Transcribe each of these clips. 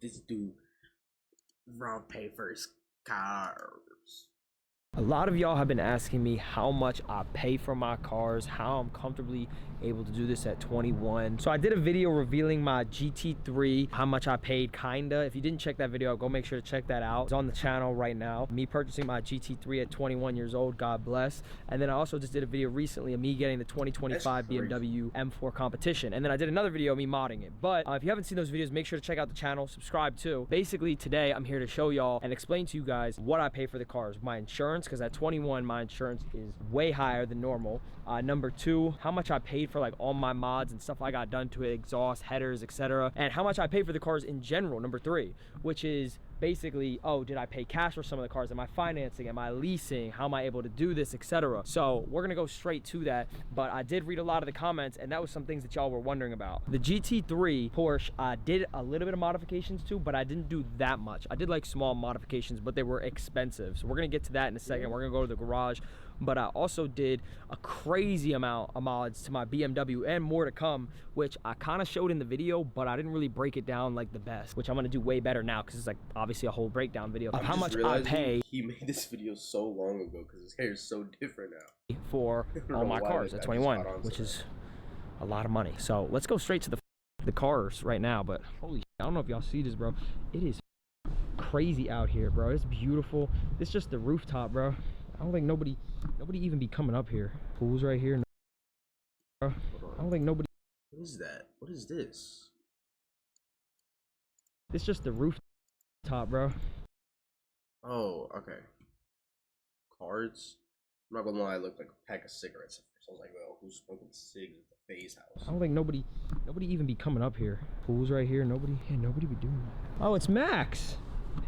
this dude round pay for his cars. A lot of y'all have been asking me how much I pay for my cars, how I'm comfortably able to do this at 21. So I did a video revealing my GT3, how much I paid, kinda. If you didn't check that video, go make sure to check that out. It's on the channel right now. Me purchasing my GT3 at 21 years old, God bless. And then I also just did a video recently of me getting the 2025 BMW M4 competition. And then I did another video of me modding it. But if you haven't seen those videos, make sure to check out the channel, subscribe too. Basically today, I'm here to show y'all and explain to you guys what I pay for the cars. My insurance, because at 21, my insurance is way higher than normal. Number two, how much I paid for like all my mods and stuff I got done to it, exhaust, headers, etc. And how much I pay for the cars in general, number three, which is basically, oh, did I pay cash for some of the cars? Am I financing? Am I leasing? How am I able to do this, etc.? So we're gonna go straight to that, but I did read a lot of the comments and that was some things that y'all were wondering about. The GT3 Porsche, I did a little bit of modifications too, but I didn't do that much. I did like small modifications, but they were expensive. So we're gonna get to that in a second. We're gonna go to the garage. But I also did a crazy amount of mods to my BMW and more to come, which I kind of showed in the video, but I didn't really break it down like the best, which I'm gonna do way better now because it's like obviously a whole breakdown video of how much I pay. He made this video so long ago because his hair is so different now. For all my cars at 21, which is a lot of money. So let's go straight to the cars right now. But holy shit, I don't know if y'all see this, bro. It is crazy out here, bro. It's beautiful. It's just the rooftop, bro. I don't think nobody even be coming up here. Pool's right here. I don't think nobody. What is that? What is this? It's just the rooftop, bro. Oh, okay. Cards. I'm not gonna lie, it looked like a pack of cigarettes at first. I was like, well, who's smoking cigs at the Faze house? I don't think nobody even be coming up here. Pool's right here. Nobody be doing that. Oh, it's Max.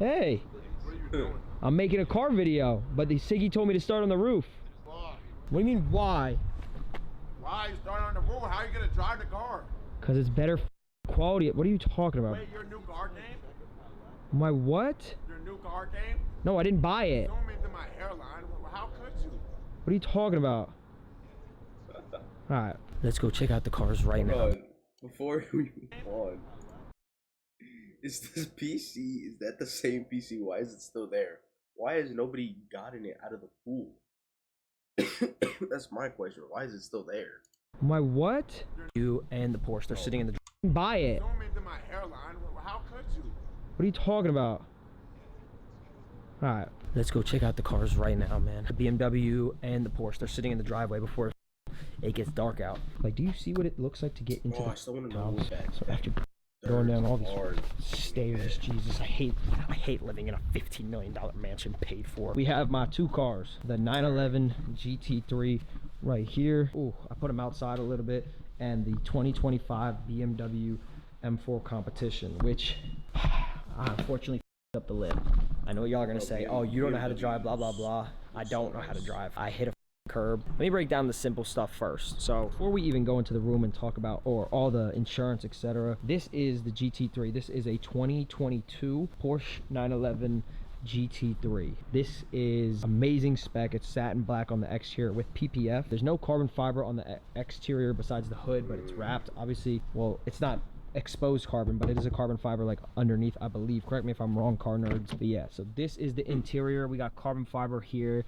Hey. What are you doing? I'm making a car video, but the Siggy told me to start on the roof. Why? What do you mean, why? Why you starting on the roof? How are you gonna drive the car? Because it's better quality. What are you talking about? Wait, your new car came? My what? Your new car came? No, I didn't buy it. Zoom into my hairline. How could you? What are you talking about? Alright, let's go check out the cars right now. Before we move on, is this PC, is that the same PC? Why is it still there? Why has nobody gotten it out of the pool? That's my question. Why is it still there? My what? You and the Porsche, they're sitting in the... Buy it. Zoom into my hairline. How could you? What are you talking about? Alright, let's go check out the cars right now, man. The BMW and the Porsche, they're sitting in the driveway before it gets dark out. Like, do you see what it looks like to get into the I still want to know house? that. So after going down all these stairs, Jesus, I hate living in a $15 million mansion paid for. We have my two cars, the 911 GT3 right here. Ooh, I put them outside a little bit, and the 2025 BMW M4 competition, which I unfortunately up the lid. I know y'all are gonna say, oh, you don't know how to drive, blah blah blah. I don't know how to drive. I hit a curb. Let me break down the simple stuff first. So before we even go into the room and talk about all the insurance, etc., this is the GT3. This is a 2022 Porsche 911 GT3. This is amazing spec. It's satin black on the exterior with PPF. There's no carbon fiber on the exterior besides the hood, but it's wrapped. Obviously, well, it's not exposed carbon, but it is a carbon fiber like underneath, I believe. Correct me if I'm wrong, car nerds. But yeah, so this is the interior. We got carbon fiber here,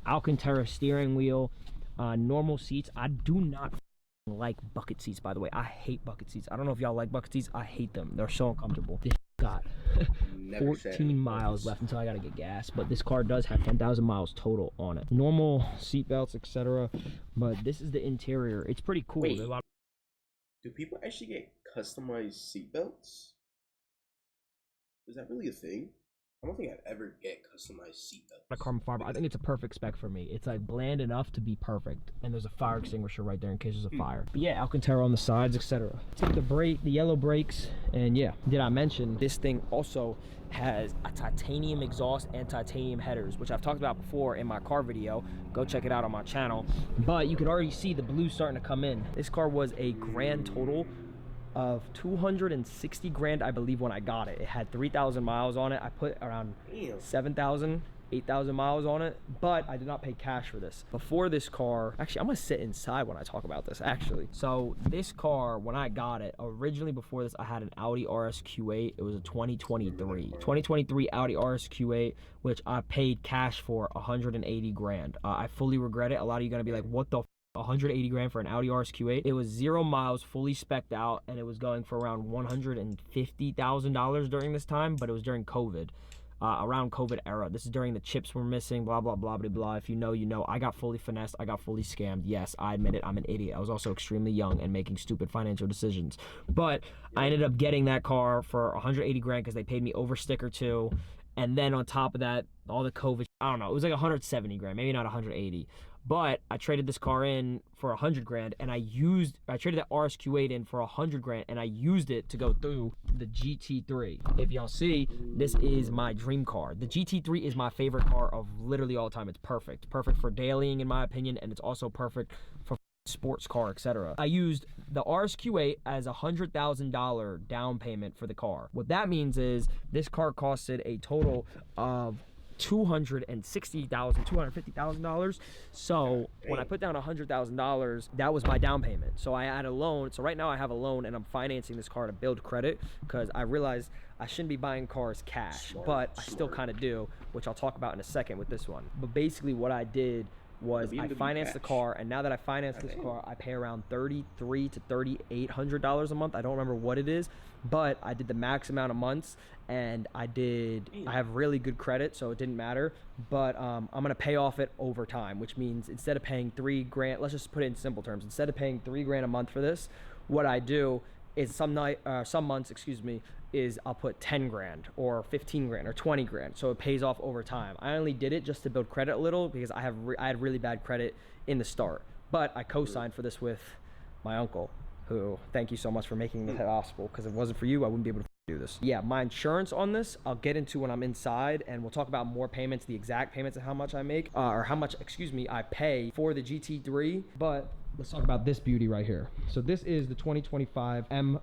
Alcantara steering wheel, normal seats. I do not like bucket seats, by the way. I hate bucket seats. I don't know if y'all like bucket seats. I hate them. They're so uncomfortable. This got 14 miles left until I gotta get gas, but this car does have 10,000 miles total on it. Normal seat belts, etc. But this is the interior. It's pretty cool. Wait, do people actually get customized seatbelts? Is that really a thing? I don't think I'd ever get customized seatbelts. Carbon fiber. I think it's a perfect spec for me. It's like bland enough to be perfect, and there's a fire extinguisher right there in case there's a fire. But yeah, Alcantara on the sides, etc. Take the yellow brakes, and yeah. Did I mention this thing also has a titanium exhaust and titanium headers, which I've talked about before in my car video. Go check it out on my channel. But you can already see the blue starting to come in. This car was a grand total of 260 grand, I believe, when I got it. It had 3,000 miles on it. I put around 7,000 8,000 miles on it, but I did not pay cash for this. Before this car, actually, I'm gonna sit inside when I talk about this, actually. So this car, when I got it, originally before this, I had an Audi RS Q8. It was a 2023 Audi RS Q8, which I paid cash for 180 grand. I fully regret it. A lot of you are gonna be like, what the 180 grand for an Audi RS Q8. It was 0 miles, fully specced out, and it was going for around $150,000 during this time, but it was during COVID. Around COVID era. This is during the chips were missing, blah, blah, blah, blah, blah. If you know, you know. I got fully finessed. I got fully scammed. Yes, I admit it. I'm an idiot. I was also extremely young and making stupid financial decisions. But I ended up getting that car for 180 grand because they paid me over sticker too. And then on top of that, all the COVID, I don't know, it was like 170 grand, maybe not 180. But I traded this car in for 100 grand, and I traded that RS Q8 in for 100 grand, and I used it to go through the GT3. If y'all see, this is my dream car. The GT3 is my favorite car of literally all time. It's perfect. Perfect for dailying, in my opinion, and it's also perfect for sports car, etc. I used the RS Q8 as a $100,000 down payment for the car. What that means is this car costed a total of $250,000. So when I put down $100,000, that was my down payment. So I had a loan. So right now I have a loan, and I'm financing this car to build credit because I realized I shouldn't be buying cars cash, but I still kind of do, which I'll talk about in a second with this one. But basically what I did was I financed the car, and now that I financed this car, I pay around $3,300 to $3,800 a month. I don't remember what it is, but I did the max amount of months, and I have really good credit, so it didn't matter. But I'm gonna pay off it over time, which means instead of paying $3 grand, let's just put it in simple terms. Instead of paying $3 grand a month for this, what I do is some months, is I'll put 10 grand or 15 grand or 20 grand. So it pays off over time. I only did it just to build credit a little because I had really bad credit in the start. But I co-signed for this with my uncle, who, thank you so much for making this possible, because if it wasn't for you, I wouldn't be able to do this. Yeah, my insurance on this, I'll get into when I'm inside, and we'll talk about more payments, the exact payments and how much I make, or how much, I pay for the GT3. But let's talk about this beauty right here. So this is the 2025 M4.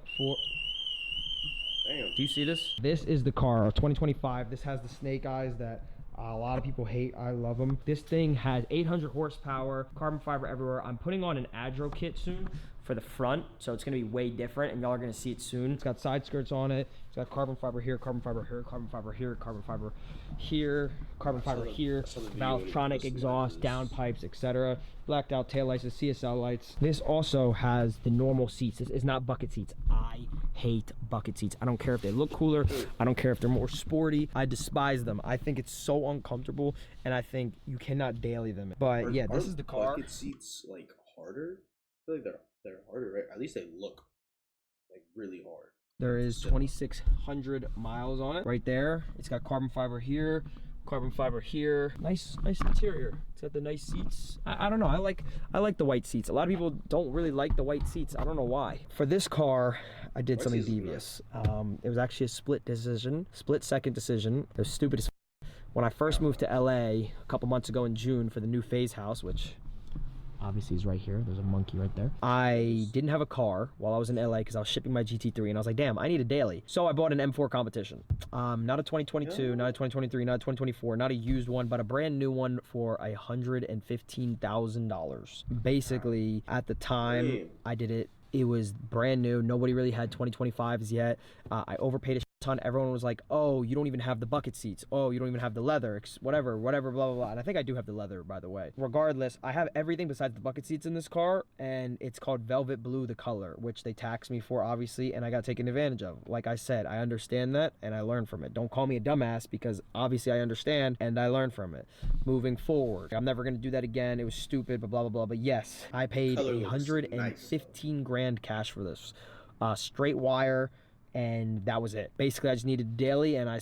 Damn. Do you see this? This is the car, 2025. This has the snake eyes that a lot of people hate. I love them. This thing has 800 horsepower, carbon fiber everywhere. I'm putting on an Adro kit soon for the front, so it's gonna be way different, and y'all are gonna see it soon. It's got side skirts on it. It's got carbon fiber here, carbon fiber here, carbon fiber here, carbon fiber here, carbon fiber here, Valvetronic exhaust, downpipes, etc. Blacked out taillights, the CSL lights. This also has the normal seats. This is not bucket seats. I hate bucket seats. I don't care if they look cooler. I don't care if they're more sporty. I despise them. I think it's so uncomfortable, and I think you cannot daily them. But yeah, this is the car. Bucket seats like harder? I feel like they're harder, right? At least they look like really hard. There is 2,600 miles on it. Right there. It's got carbon fiber here, carbon fiber here. Nice interior. It's got the nice seats. I don't know. I like the white seats. A lot of people don't really like the white seats. I don't know why. For this car, I did something devious. It was actually a split second decision. It was stupid as when I first moved to LA a couple months ago in June for the new phase house, which obviously is right here. There's a monkey right there. I didn't have a car while I was in LA because I was shipping my GT3, and I was like, damn, I need a daily. So I bought an M4 competition. Not a 2022, not a 2023, not a 2024, not a used one, but a brand new one for $115,000. Basically, at the time I did it, it was brand new. Nobody really had 2025s yet. I overpaid a ton. Everyone was like, oh, you don't even have the bucket seats. Oh, you don't even have the leather, whatever, blah, blah, blah. And I think I do have the leather, by the way. Regardless, I have everything besides the bucket seats in this car, and it's called Velvet Blue, the color, which they tax me for, obviously, and I got taken advantage of. Like I said, I understand that, and I learned from it. Don't call me a dumbass, because obviously I understand, and I learned from it. Moving forward, I'm never going to do that again. It was stupid, but blah, blah, blah. But yes, I paid 115 grand cash for this. Straight wire, and that was it. Basically, I just needed a daily, and I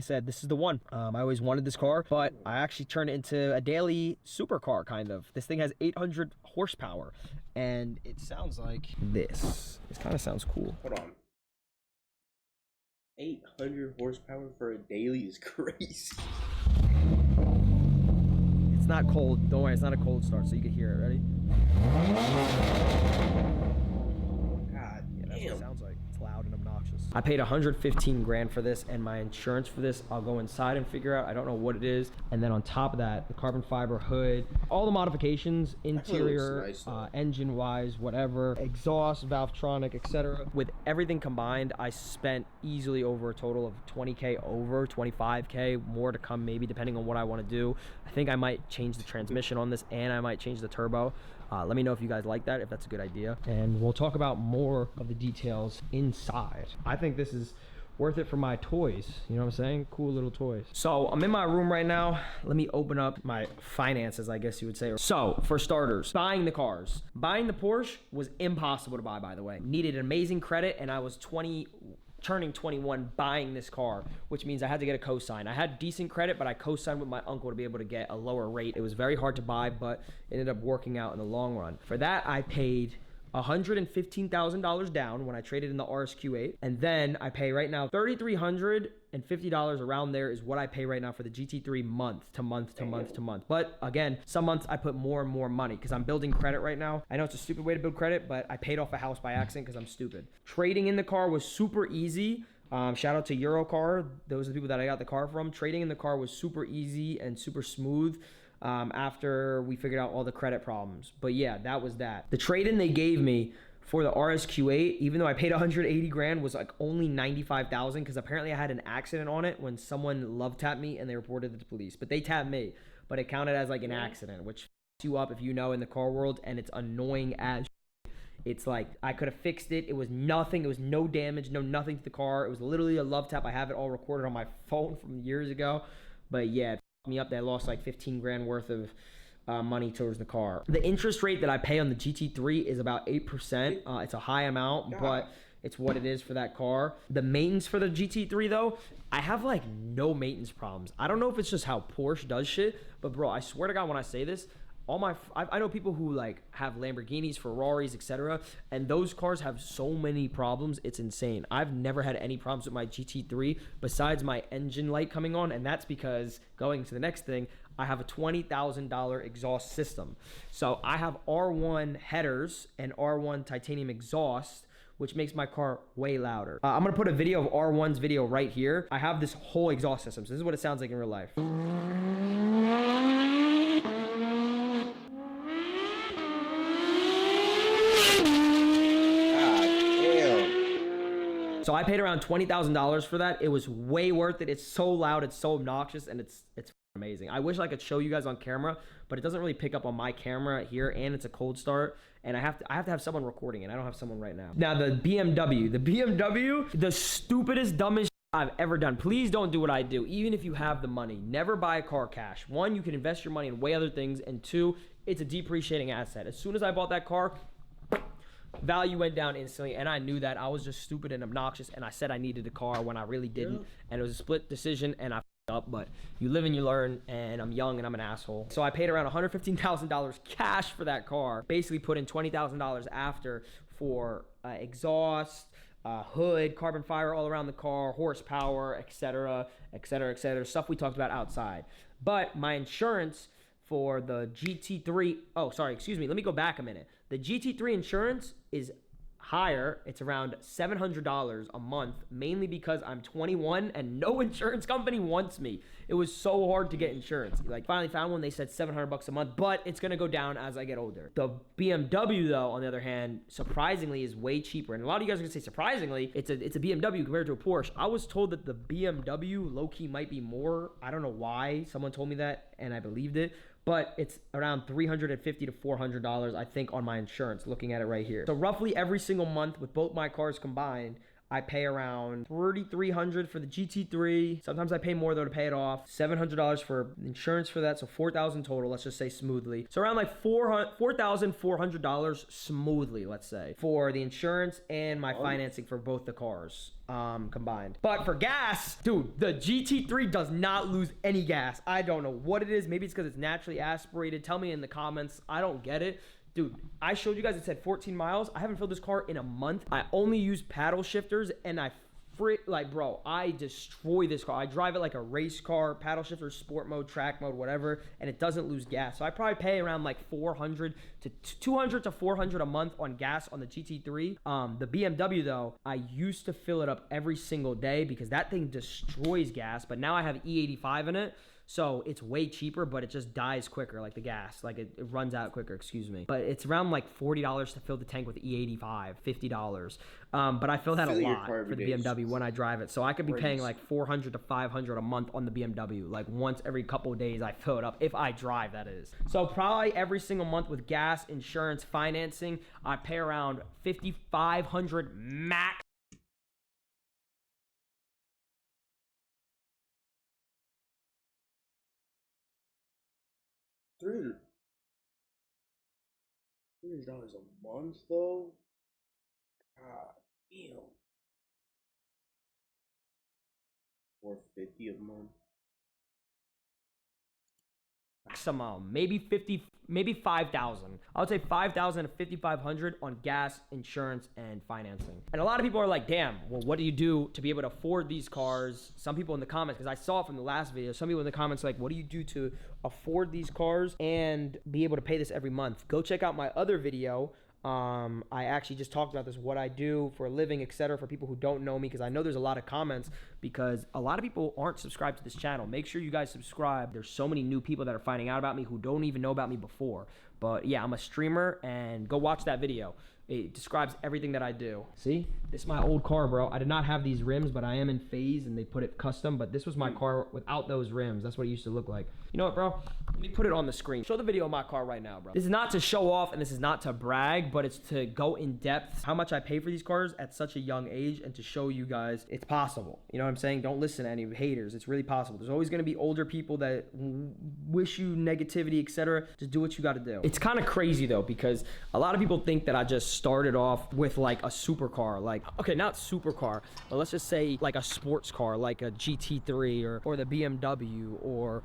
said, this is the one. I always wanted this car, but I actually turned it into a daily supercar, kind of. This thing has 800 horsepower, and it sounds like this. This kind of sounds cool. Hold on. 800 horsepower for a daily is crazy. It's not cold. Don't worry, it's not a cold start, so you can hear it. Ready? God Yeah, that's what it sounds like. It's loud and obnoxious. I paid 115 grand for this, and my insurance for this, I'll go inside and figure out. I don't know what it is. And then on top of that, the carbon fiber hood, all the modifications, interior, nice, engine wise, whatever, exhaust, Valvetronic, etc. With everything combined, I spent easily over a total of 20K, over 25K, more to come maybe, depending on what I want to do. I think I might change the transmission on this, and I might change the turbo. Let me know if you guys like that, if that's a good idea. And we'll talk about more of the details inside. I think this is worth it for my toys. You know what I'm saying? Cool little toys. So I'm in my room right now. Let me open up my finances, I guess you would say. So for starters, buying the cars. Buying the Porsche was impossible to buy, by the way. Needed amazing credit, and I was turning 21 buying this car, which means I had to get a cosign. I had decent credit, but I co-signed with my uncle to be able to get a lower rate. It was very hard to buy, but it ended up working out in the long run. For that, I paid $115,000 down when I traded in the RSQ8, and then I pay right now $3,350 around there is what I pay right now for the GT3 month to month to month to month. But again, some months I put more and more money because I'm building credit right now. I know it's a stupid way to build credit, but I paid off a house by accident because I'm stupid. Trading in the car was super easy. Shout out to Eurocar. Those are the people that I got the car from. Trading in the car was super easy and super smooth. After we figured out all the credit problems. But yeah, that was that. The trade-in they gave me for the RSQ8, even though I paid 180 grand, was like only 95,000 because apparently I had an accident on it when someone love tapped me and they reported it to police. But they tapped me, but it counted as like an accident, which f***s you up if you know in the car world, and it's annoying as It's like I could have fixed it. It was nothing. It was no damage, no nothing to the car. It was literally a love tap. I have it all recorded on my phone from years ago. But yeah, me up. That I lost like 15 grand worth of money towards the car. The interest rate that I pay on the GT3 is about 8%. It's a high amount, but it's what it is for that car. The maintenance for the GT3 though, I have like no maintenance problems. I don't know if it's just how Porsche does shit, but bro, I swear to God when I say this, I know people who like have Lamborghinis, Ferraris, etc., and those cars have so many problems. It's insane. I've never had any problems with my GT3 besides my engine light coming on, and that's because, going to the next thing, I have a $20,000 exhaust system. So I have R1 headers and R1 titanium exhaust, which makes my car way louder. I'm gonna put a video of R1's video right here. I have this whole exhaust system. So this is what it sounds like in real life. So I paid around $20,000 for that. It was way worth it. It's so loud, it's so obnoxious, and it's amazing. I wish I could show you guys on camera, but it doesn't really pick up on my camera here, and it's a cold start, and I have to have someone recording it. I don't have someone right now. Now the BMW, the stupidest, dumbest I've ever done. Please don't do what I do, even if you have the money. Never buy a car cash. One, you can invest your money in way other things, and two, it's a depreciating asset. As soon as I bought that car, value went down instantly, and I knew that. I was just stupid and obnoxious, and I said I needed a car when I really didn't, and it was a split decision, and I f***ed up, but you live and you learn, and I'm young and I'm an asshole. So I paid around $115,000 cash for that car, basically put in $20,000 after for exhaust, hood, carbon fiber all around the car, horsepower, etc., etc., etc., stuff we talked about outside. But my insurance for the GT3, let me go back a minute. The GT3 insurance is higher. It's around $700 a month, mainly because I'm 21 and no insurance company wants me. It was so hard to get insurance. Like, finally found one. They said $700 a month, but it's gonna go down as I get older. The BMW though, on the other hand, surprisingly is way cheaper. And a lot of you guys are gonna say surprisingly, it's a BMW compared to a Porsche. I was told that the BMW low-key might be more. I don't know why. Someone told me that and I believed it. But it's around $350 to $400, I think, on my insurance, looking at it right here. So roughly every single month with both my cars combined, I pay around $3,300 for the GT3. Sometimes I pay more though to pay it off. $700 for insurance for that, so $4,000 total, let's just say smoothly. So around like $4,400 smoothly, let's say, for the insurance and my financing for both the cars combined. But for gas, dude, the GT3 does not lose any gas. I don't know what it is. Maybe it's because it's naturally aspirated. Tell me in the comments. I don't get it. Dude, I showed you guys it said 14 miles. I haven't filled this car in a month. I only use paddle shifters, and I like, bro, I destroy this car. I drive it like a race car, paddle shifter, sport mode, track mode, whatever, and it doesn't lose gas. So I probably pay around like 400 to 200 to 400 a month on gas on the GT3. The BMW though, I used to fill it up every single day because that thing destroys gas, but now I have E85 in it. So it's way cheaper, but it just dies quicker, like the gas. Like it runs out quicker, excuse me. But it's around like $40 to fill the tank with E85, $50. But I fill that a lot for the BMW when I drive it. So I could be paying like 400 to 500 a month on the BMW. Like once every couple of days I fill it up, if I drive, that is. So probably every single month with gas, insurance, financing, I pay around $5,500 max. $300 a month though. God damn. 450 a month. Maximum, maybe 50, maybe 5,000. I would say 5,000 to 5,500 on gas, insurance, and financing. And a lot of people are like, damn, well, what do you do to be able to afford these cars? Some people in the comments, because I saw it from the last video, some people in the comments like, what do you do to afford these cars and be able to pay this every month? Go check out my other video. I actually just talked about this, what I do for a living, etc. for people who don't know me, because I know there's a lot of comments because a lot of people aren't subscribed to this channel. Make sure you guys subscribe. There's so many new people that are finding out about me who don't even know about me before. But yeah, I'm a streamer, and go watch that video. It describes everything that I do. See, this is my old car, bro. I did not have these rims, but I am in phase and they put it custom, but this was my car without those rims. That's what it used to look like. You know what, bro? Let me put it on the screen. Show the video of my car right now, bro. This is not to show off and this is not to brag, but it's to go in depth how much I pay for these cars at such a young age and to show you guys it's possible. You know what I'm saying? Don't listen to any haters. It's really possible. There's always gonna be older people that wish you negativity, etc. Just do what you gotta do. It's kind of crazy though, because a lot of people think that I just started off with like a supercar, like, okay, not supercar, but let's just say like a sports car, like a GT3 or the BMW or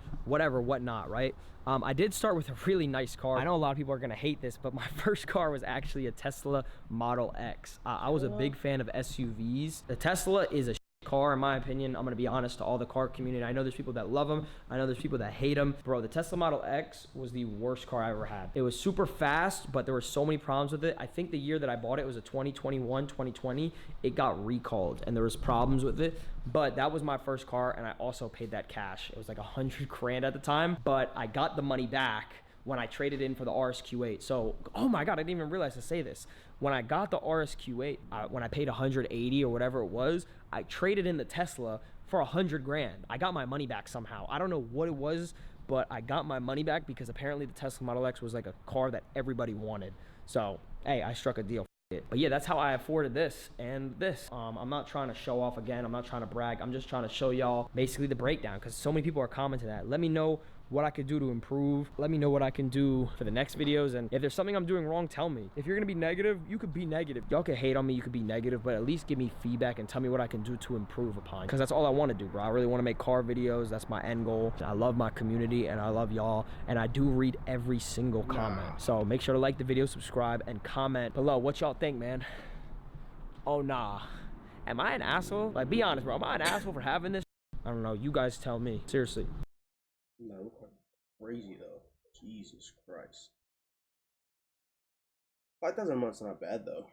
whatnot, right? I did start with a really nice car. I know a lot of people are gonna hate this, but my first car was actually a Tesla Model X. I was a big fan of SUVs. The Tesla is a car, in my opinion. I'm gonna be honest to all the car community. I know there's people that love them. I know there's people that hate them. Bro, the Tesla Model X was the worst car I ever had. It was super fast, but there were so many problems with it. I think the year that I bought it was a 2021, 2020. It got recalled and there was problems with it. But that was my first car, and I also paid that cash. It was like 100 grand at the time, but I got the money back when I traded in for the RSQ8. So, oh my God, I didn't even realize to say this. When I got the RSQ8, when I paid 180 or whatever it was, I traded in the Tesla for 100 grand. I got my money back somehow. I don't know what it was, but I got my money back because apparently the Tesla Model X was like a car that everybody wanted. So, hey, I struck a deal. But yeah, that's how I afforded this and this. I'm not trying to show off again. I'm not trying to brag. I'm just trying to show y'all basically the breakdown, because so many people are commenting that. Let me know what I could do to improve. Let me know what I can do for the next videos. And if there's something I'm doing wrong, tell me. If you're gonna be negative, you could be negative. Y'all can hate on me, you could be negative, but at least give me feedback and tell me what I can do to improve upon. Because that's all I want to do, bro. I really want to make car videos. That's my end goal. I love my community and I love y'all. And I do read every single comment. So make sure to like the video, subscribe, and comment below what y'all think, man. Oh, nah. Am I an asshole? Like, be honest, bro. Am I an asshole for having this? I don't know. You guys tell me. Seriously. No, look crazy though. Jesus Christ. 5,000 a month's not bad though.